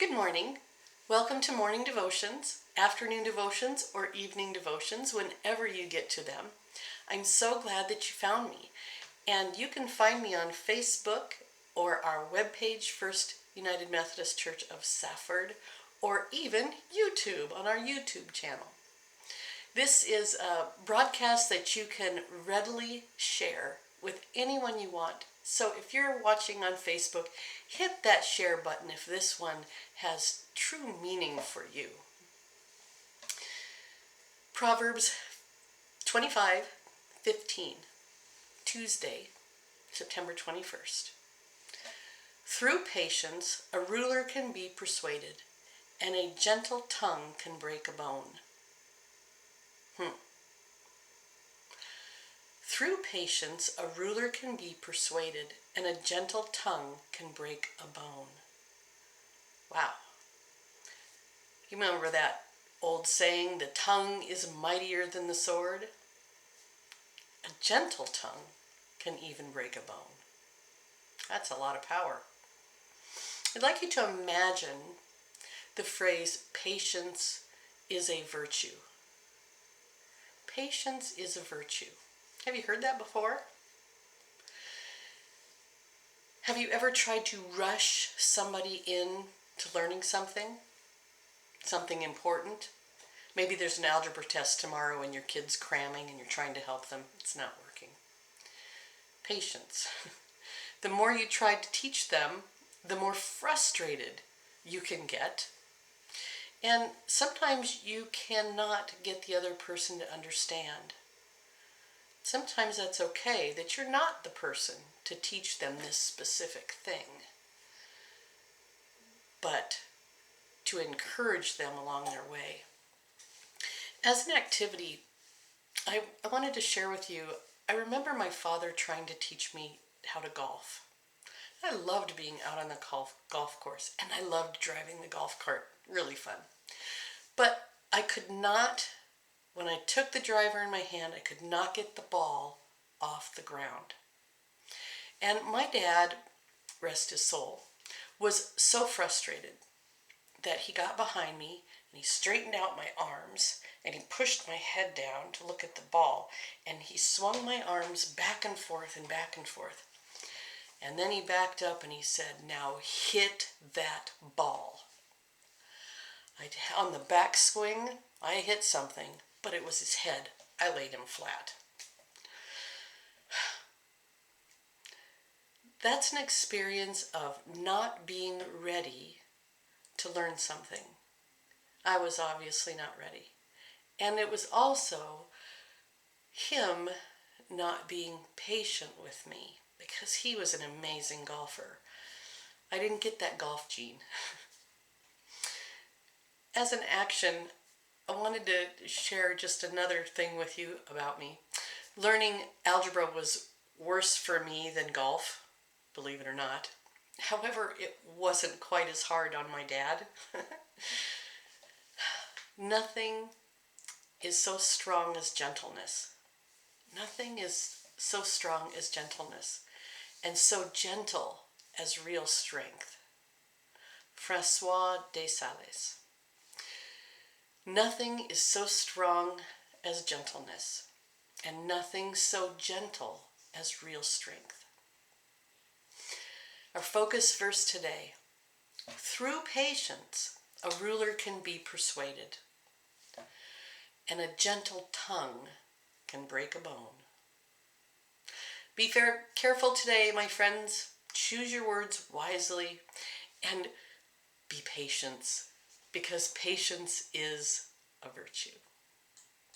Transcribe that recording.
Good morning. Welcome to morning devotions, afternoon devotions, or evening devotions, whenever you get to them. I'm so glad that you found me. And you can find me on Facebook or our webpage, First United Methodist Church of Safford, or even YouTube on our YouTube channel. This is a broadcast that you can readily share with anyone you want. So if you're watching on Facebook, hit that share button if this one has true meaning for you. Proverbs 25:15, Tuesday, September 21st. Through patience, a ruler can be persuaded, and a gentle tongue can break a bone. Through patience, a ruler can be persuaded, and a gentle tongue can break a bone. Wow. You remember that old saying, the tongue is mightier than the sword? A gentle tongue can even break a bone. That's a lot of power. I'd like you to imagine the phrase, patience is a virtue. Patience is a virtue. Have you heard that before? Have you ever tried to rush somebody in to learning something important? Maybe there's an algebra test tomorrow and your kid's cramming and you're trying to help them. It's not working. Patience. The more you try to teach them, the more frustrated you can get. And sometimes you cannot get the other person to understand. Sometimes that's okay, that you're not the person to teach them this specific thing, but to encourage them along their way. As an activity, I wanted to share with you, I remember my father trying to teach me how to golf. I loved being out on the golf course, and I loved driving the golf cart. Really fun. But I could not, when I took the driver in my hand, I could not get the ball off the ground. And my dad, rest his soul, was so frustrated that he got behind me and he straightened out my arms and he pushed my head down to look at the ball, and he swung my arms back and forth and back and forth. And then he backed up and he said, "Now hit that ball." On the back swing, I hit something, but it was his head. I laid him flat. That's an experience of not being ready to learn something. I was obviously not ready. And it was also him not being patient with me, because he was an amazing golfer. I didn't get that golf gene. As an action, I wanted to share just another thing with you about me. Learning algebra was worse for me than golf, believe it or not. However, it wasn't quite as hard on my dad. Nothing is so strong as gentleness. Nothing is so strong as gentleness, and so gentle as real strength. François de Sales. Nothing is so strong as gentleness, and nothing so gentle as real strength. Our focus verse today: through patience, a ruler can be persuaded, and a gentle tongue can break a bone. Be careful today, my friends. Choose your words wisely and be patient, because patience is a virtue.